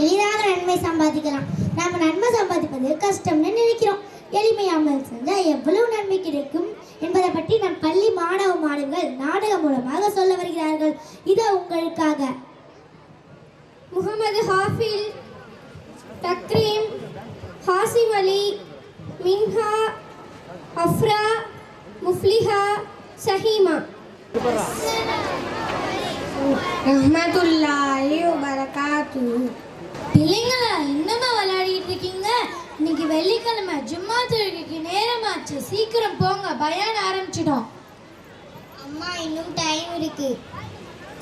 எளிதாக நன்மை சம்பாதிக்கலாம். நாம் நன்மை சம்பாதிப்பது கஷ்டம்னு நினைக்கிறோம். எளிமையாமல் செஞ்சால் எவ்வளவு நன்மை கிடைக்கும் என்பதை பற்றி நம் பள்ளி மாணவ மாணவிகள் நாடகம் மூலமாக சொல்ல வருகிறார்கள். இது உங்களுக்காக. முகமது ஹாஃபில், தக்ரீம், ஹாசிம் அலி, மின்ஹா, அஃப்ரா, முஃப்லிஹா, ஷஹீமா. ரஹ்மத்துல்லாஹி வ பரகாத்துஹு. பிள்ளைங்களா, என்னமா விளையாடிட்டு இருக்கீங்க? இன்னைக்கு வெள்ளிக்கிழமை ஜும்மா தொழுகைக்கு நேரமாச்சு. சீக்கிரம் போங்க, பயான் ஆரம்பிச்சிடும். அம்மா, இன்னும் டைம் இருக்கு.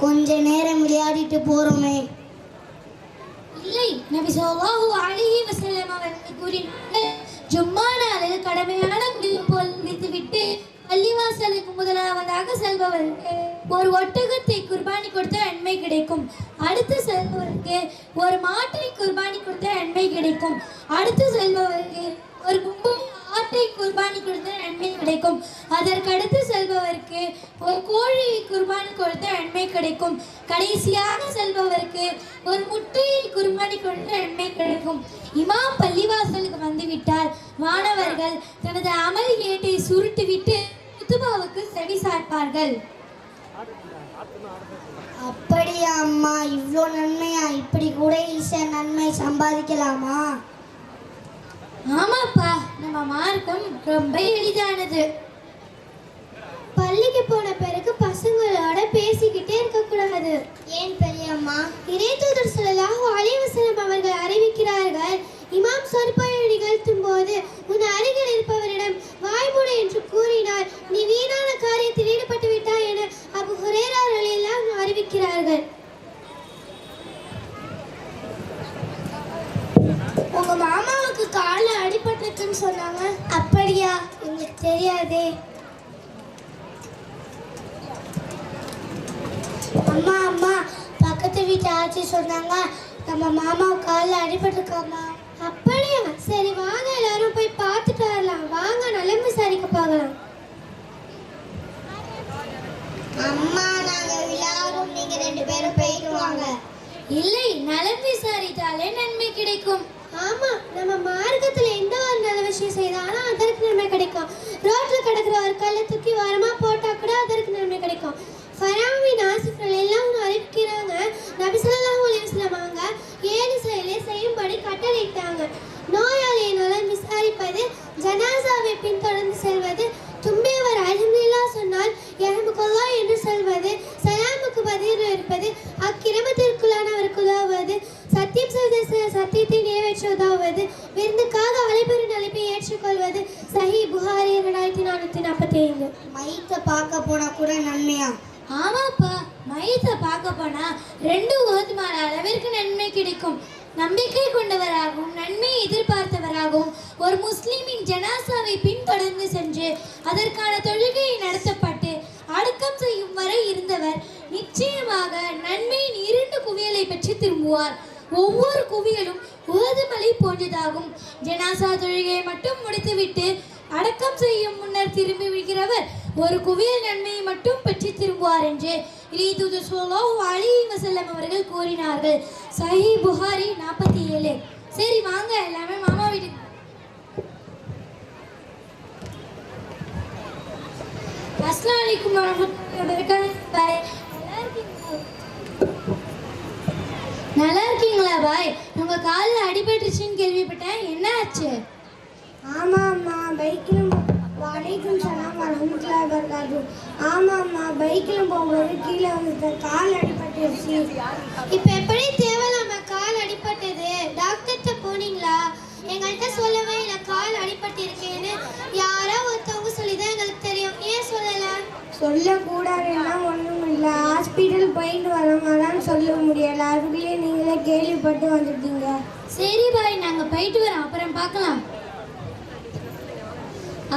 கொஞ்ச நேரம் விளையாடிட்டு போறோமே. இல்லை, நபி ஸல்லல்லாஹு அலைஹி வஸல்லம் அவர்கள் கூறினார்கள், ஜும்மா நாளில் கடமையான விட்டு பள்ளிவாசலுக்கு முதலாவதாக செல்பவருக்கு ஒரு ஒட்டகத்தை குர்பானி கொடுத்த நன்மை கிடைக்கும். அடுத்து செல்பவருக்கு ஒரு மாட்டை குர்பானி கொடுத்த நன்மை கிடைக்கும். அடுத்து செல்பவருக்கு ஒரு ஆட்டை குர்பானி கொடுத்த நன்மை கிடைக்கும். அதற்கடுத்து செல்பவருக்கு ஒரு கோழியை குர்பானி கொடுத்த நன்மை கிடைக்கும். கடைசியாக செல்பவருக்கு ஒரு முட்டையை குர்பானி கொடுத்த நன்மை கிடைக்கும். இமாம் பள்ளிவாசலுக்கு வந்துவிட்டால் மாணவர்கள் தனது அமல் ஏட்டை சுருட்டிவிட்டு குத்துபாவுக்கு செவி சாய்ப்பார்கள். அப்படியா அம்மா? இவ்வளோ நன்மையா? இப்படி கூட ஈஸியா நன்மை சம்பாதிக்கலாமா? ஆமாப்பா, நம்ம மார்க்கம் ரொம்ப எளிதானது. பள்ளிக்கு போன பிறகு பசங்களோட பேசிக்கிட்டே இருக்கக்கூடாது. ஏன் பெரியம்மா? இறைத்தூதர் ஸல்லல்லாஹு அலைஹி வஸல்லம் அவர்கள் அறிவிக்கிறார்கள், இமாம் சொற்பொழிவு நிகழ்த்தும் போது உன் அருகில் இருப்பவரிடம் வாய்மூடு என்று கூறினார், நீ வீணான காரியத்தில் ஈடுபட்டு விட்டாய் என அபூ ஹுரைரா ரலியல்லாஹு அன்ஹு அறிவிக்கிறார்கள். உங்க மாமாவுக்கு கால்ல அடிபட்டுருக்குன்னு சொன்னாங்க. அப்படியா? எனக்கு தெரியாதே. அம்மா அம்மா, பக்கத்து வீட்டு ஆச்சி சொன்னாங்க நம்ம மாமா காலில் அடிபட்டிருக்காமா. அப்படியா? சரி வாங்க, எல்லாரும் போய் பார்த்துட்டு வரலாம். வாங்க, நலம் விசாரிக்க பார்க்கலாம். அம்மா, நாங்க விளையாடும், நீங்க 2 பேரும் போயிட்டு வாங்க. இல்லை, நலம் விசாரித்தாலே நன்மை கிடைக்கும். ஆமா, நம்ம மார்க்கத்துல எந்த ஒரு நல்ல விஷயம் செய்தாலும் அதற்கு நன்மை கிடைக்கும். ரோட்ல கிடக்குற ஒரு கல்லை தூக்கி வாரமா போட்டா கூட அதற்கு நன்மை கிடைக்கும். ஃபராவின் ஆசிஃபர்கள் எல்லாம் அறிவிக்கிறாங்க, நபி ஸல்லல்லாஹு அலைஹி வஸல்லம் அவங்க 7 செயலை செய்யும்படி கட்டளையிட்டாங்க. நோயாளியை நலம் விசாரிப்பது, ஜனாசாவை பின்தொடர்ந்து செல்வது, தும்பியவர் அல்ஹம்துலில்லாஹ் சொன்னால் யஹ்முக்கல்லாஹ் என்று சொல்வது, சலாமுக்கு பதில் இருப்பது, அக்கிரமத்திற்குள்ளானவருக்கு உதவுவது, சத்தியம் செய்த சத்தியத்தை நிறைவேற்றுவதாவது, விருந்துக்காக அழைப்பெறும் அழைப்பை ஏற்றுக்கொள்வது. சஹீஹ் புகாரி 2445. மைத்தை பார்க்க போனா கூட நன்மையா? ஆமாப்பா, மையத்தை பார்க்க போனா 2 ஓதுமார அளவிற்கு நன்மை கிடைக்கும். நம்பிக்கை கொண்டவராகவும் நன்மையை எதிர்பார்த்தவராகவும் ஒரு முஸ்லிமின் ஜனாசாவை பின்தொடர்ந்து சென்று அதற்கான தொழுகையை நடத்தப்பட்டு அடக்கம் செய்யும் வரை இருந்தவர் நிச்சயமாக நன்மையின் 2 குவியலை பெற்று திரும்புவார். ஒவ்வொரு குவியலும் ஓதுமலை போன்றதாகும். ஜனாசா தொழுகையை மட்டும் முடித்துவிட்டு அடக்கம் செய்யும் முன்னர் திரும்பி விடுகிறவர் ஒரு குவியல் நன்மையை மட்டும் பெற்று திரும்புவார் என்று இறைத்தூதர் ஸல்லல்லாஹு அலைஹி வஸல்லம் அவர்கள் கூறினார்கள். சஹீஹ் புகாரி 47. சரி வாங்க, எல்லாமே மாமா வீட்டுக்கு. அஸ்ஸலாமு அலைக்கும் வரஹ்மத்துல்லாஹி வபரகாத்துஹு. நல்லா இருக்கீங்களா பாய்? உங்க காலில் அடிபட்டுருச்சுன்னு கேள்விப்பட்டேன், என்ன ஆச்சு? ஆமா அம்மா, பைக்கில் வலைக்கும் சலாம் வரஹ்மத்துல்லாஹி வபரகாத்துஹு. ஆமா அம்மா, பைக்கில் போகும்போது கீழே வந்து கால் அடிபட்டுருச்சு. இப்போ எப்படி தேவையில்லாம கால் அடிபட்டது? டாக்டர்கிட்ட போனீங்களா? எங்கள்கிட்ட சொல்லவே இல்லை கால் அடிபட்டு இருக்கேன்னு. யாரோ ஒருத்தவங்க சொல்லி தான் எங்களுக்கு தெரியும். ஏன் சொல்லலை? சொல்லக்கூடாதுன்னா ஒன்றும் இல்லை, ஹாஸ்பிட்டல் போயிட்டு வரோம், அதான் சொல்ல முடியலை. அதுக்குள்ளேயே நீங்களே கேள்விப்பட்டு வந்துட்டீங்க. சரி பாய், நாங்கள் போயிட்டு வரோம், அப்புறம் பார்க்கலாம்.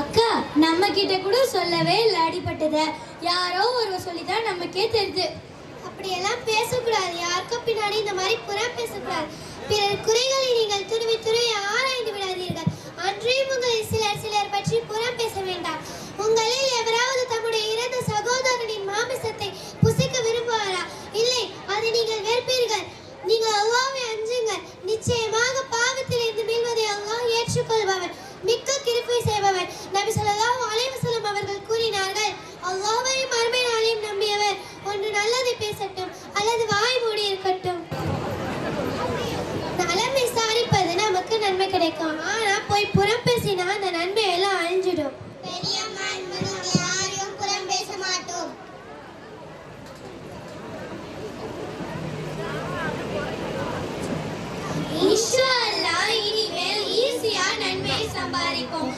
அக்கா, நம்ம கிட்ட கூட சொல்லவே இல்லை அடிபட்டதை. யாரோ ஒருவர் சொல்லிதான் நமக்கே தெரியுது. அப்படியெல்லாம் பேசக்கூடாது. யாருக்கும் பின்னாடி இந்த மாதிரி புறம் பேசக்கூடாது. பிறர் குறைகளை நீங்கள் துருவி துருவி ஆராய்ந்து விடாதீர்கள். அன்றையும் உங்களில் சிலர் பற்றி புறம் பேச வேண்டாம். உங்களில் எவராவது தம்முடைய இறந்த சகோதரனின் மாமிசத்தை புசிக்க விரும்புவாரா? இல்லை, அதை நீங்கள் வெறுப்பீர்கள். நீங்கள் அல்லாஹ்வை அஞ்சுங்கள். சம்பாதிப்போம்.